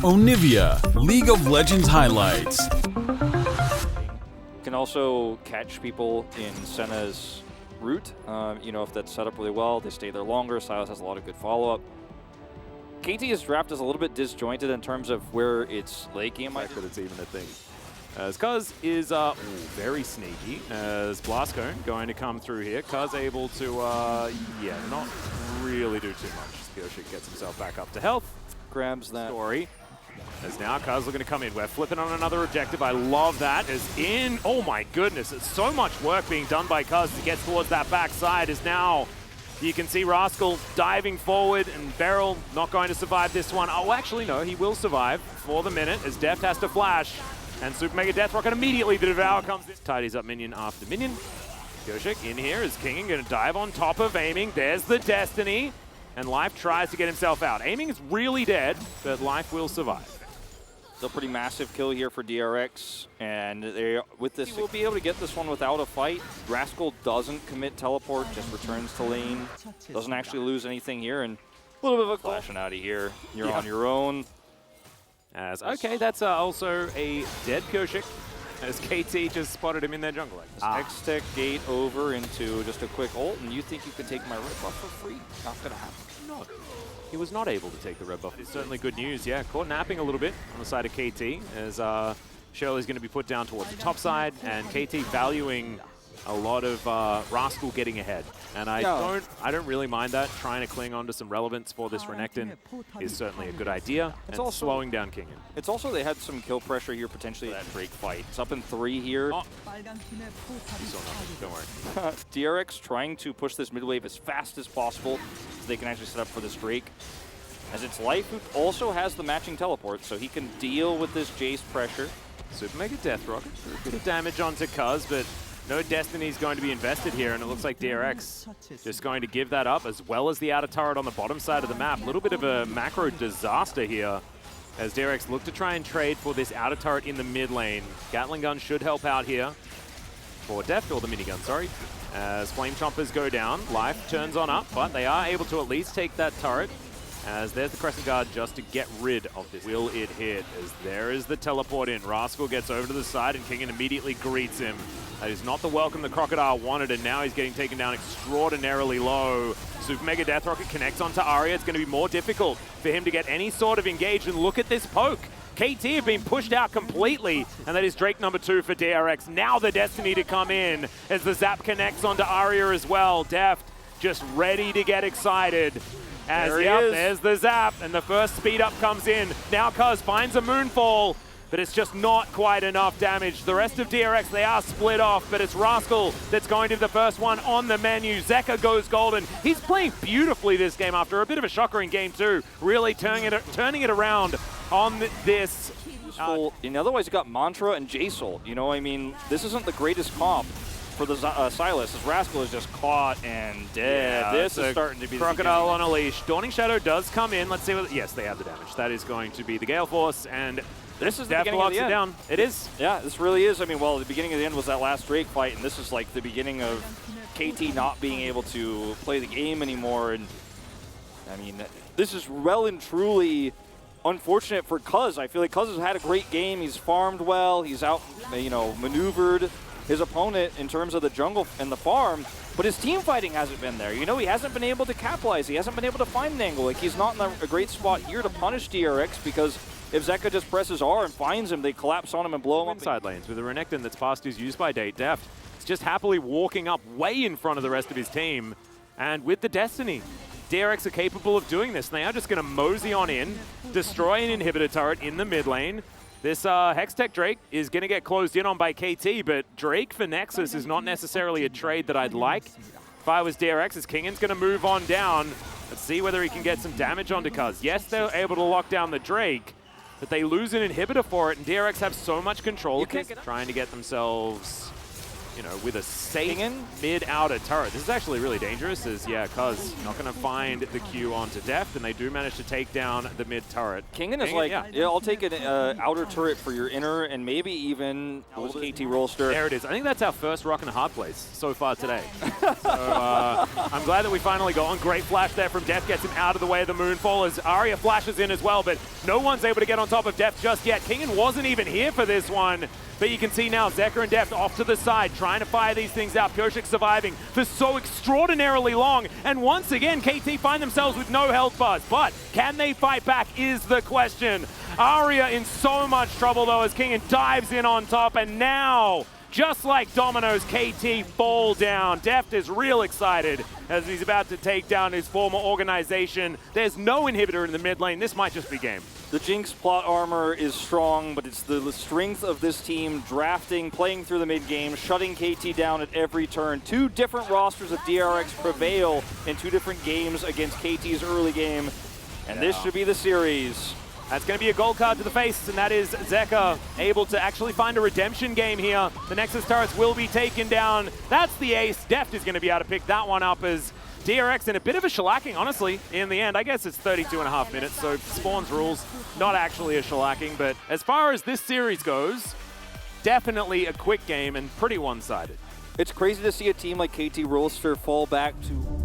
Onivia, League of Legends highlights. Can also catch people in Senna's route. If that's set up really well, they stay there longer. Silas has a lot of good follow-up. KT's draft is a little bit disjointed in terms of where its late game might be. That it's even a thing. As Cuz is very sneaky, as Blasco going to come through here. Cuz able to, not really do too much. Skioshik gets himself back up to health. Grabs that. Story. As now Cuz looking to come in. We're flipping on another objective. I love that. Oh my goodness, it's so much work being done by Cuz to get towards that backside. As now you can see Rascal diving forward and Beryl not going to survive this one. Oh, actually no, he will survive for the minute as Deft has to flash. And Super Mega Death Rocket immediately, the Devour comes in. Tidies up minion after minion. Skioshik in here is Kingin going to dive on top of Aiming. There's the Destiny. And Life tries to get himself out. Aiming is really dead, but Life will survive. Still pretty massive kill here for DRX. And with this, we'll be able to get this one without a fight. Rascal doesn't commit teleport, just returns to lane. Doesn't actually lose anything here. And a little bit of a flashing out of here. You're on your own. Okay, that's also a dead Koshik, as KT just spotted him in their jungle. X-Tech gate over into just a quick ult, and you think you can take my red buff for free? Not gonna happen. No, he was not able to take the red buff. It's certainly good news, yeah. Caught napping a little bit on the side of KT, as Shirley's going to be put down towards the top side, and KT valuing a lot of Rascal getting ahead. And I don't really mind that. Trying to cling on to some relevance for this Renekton is certainly a good idea. It's also slowing down Kingin. It's also they had some kill pressure here potentially that Drake fight. It's up in 3 here. Oh. You saw nothing. Don't worry. DRX trying to push this mid wave as fast as possible so they can actually set up for this Drake. As it's Life who also has the matching teleport, so he can deal with this Jace pressure. Super Mega Death Rocket. A bit of damage onto Cuz, but no Destiny is going to be invested here, and it looks like DRX just going to give that up, as well as the outer turret on the bottom side of the map. A little bit of a macro disaster here, as DRX look to try and trade for this outer turret in the mid lane. Gatling gun should help out here for Deft, or the minigun, sorry. As Flame Chompers go down, Life turns on up, but they are able to at least take that turret. As there's the Crescent Guard just to get rid of this. Will it hit? As there is the teleport in. Rascal gets over to the side and Kingin immediately greets him. That is not the welcome the Crocodile wanted, and now he's getting taken down extraordinarily low. Super Mega Death Rocket connects onto Arya. It's going to be more difficult for him to get any sort of engage, and look at this poke. KT have been pushed out completely, and that is Drake number 2 for DRX. Now the Destiny to come in as the Zap connects onto Arya as well. Deft just ready to get excited. As there's the Zap, and the first speed up comes in. Now Cuz finds a Moonfall, but it's just not quite enough damage. The rest of DRX, they are split off, but it's Rascal that's going to be the first one on the menu. Zeka goes golden. He's playing beautifully this game after a bit of a shocker in game 2, really turning it around on this. Otherwise you got Mantra and Jace. This isn't the greatest comp for the Silas, as Rascal is just caught and dead. Yeah, this is starting to be Crocodile on a leash. Dawning Shadow does come in. Let's see what. Yes, they have the damage. That is going to be the Gale Force, and this is the beginning of the end. Down. It is. Yeah, this really is. The beginning of the end was that last Drake fight, and this is like the beginning of KT not being able to play the game anymore. And this is well and truly unfortunate for Cuz. I feel like Cuz has had a great game. He's farmed well. He's out, maneuvered his opponent in terms of the jungle and the farm, but his team fighting hasn't been there. He hasn't been able to capitalize. He hasn't been able to find an angle. He's not in a great spot here to punish DRX, because if Zeka just presses R and finds him, they collapse on him and blow him up. Inside lanes with a Renekton that's past his use by date. Deft is just happily walking up way in front of the rest of his team, and with the Destiny, DRX are capable of doing this. And they are just going to mosey on in, destroy an inhibitor turret in the mid lane. This Hextech Drake is going to get closed in on by KT, but Drake for Nexus is not necessarily a trade that I'd like. If I was DRX, as Kingin's going to move on down. Let's see whether he can get some damage onto Cuz. Yes, they're able to lock down the Drake, but they lose an inhibitor for it, and DRX have so much control. Trying to get themselves you know, with a safe Kingen? mid-outer turret. This is actually really dangerous as, yeah, Cuz not going to find the Q onto Deft, and they do manage to take down the mid turret. Kingen is like, yeah, I'll take an outer turret for your inner, and maybe even was KT Rolster. There it is. I think that's our first rock and a hard place so far today. So I'm glad that we finally got one. Great flash there from Deft, gets him out of the way of the Moonfall as Arya flashes in as well, but no one's able to get on top of Deft just yet. Kingen wasn't even here for this one, but you can see now Zeka and Deft off to the side, trying to fire these things out. Pioshik surviving for so extraordinarily long, and once again, KT find themselves with no health bars, but can they fight back is the question. Arya in so much trouble though as Kingen dives in on top, and now, just like Domino's, KT fall down. Deft is real excited as he's about to take down his former organization. There's no inhibitor in the mid lane. This might just be game. The Jinx plot armor is strong, but it's the strength of this team drafting, playing through the mid game, shutting KT down at every turn. Two different rosters of DRX prevail in two different games against KT's early game, and this should be the series. That's going to be a gold card to the face, and that is Zeka able to actually find a redemption game here. The Nexus turrets will be taken down. That's the ace. Deft is going to be able to pick that one up as DRX in a bit of a shellacking, honestly, in the end. I guess it's 32.5 minutes, so Spawn's rules, not actually a shellacking. But as far as this series goes, definitely a quick game and pretty one-sided. It's crazy to see a team like KT Rolster fall back to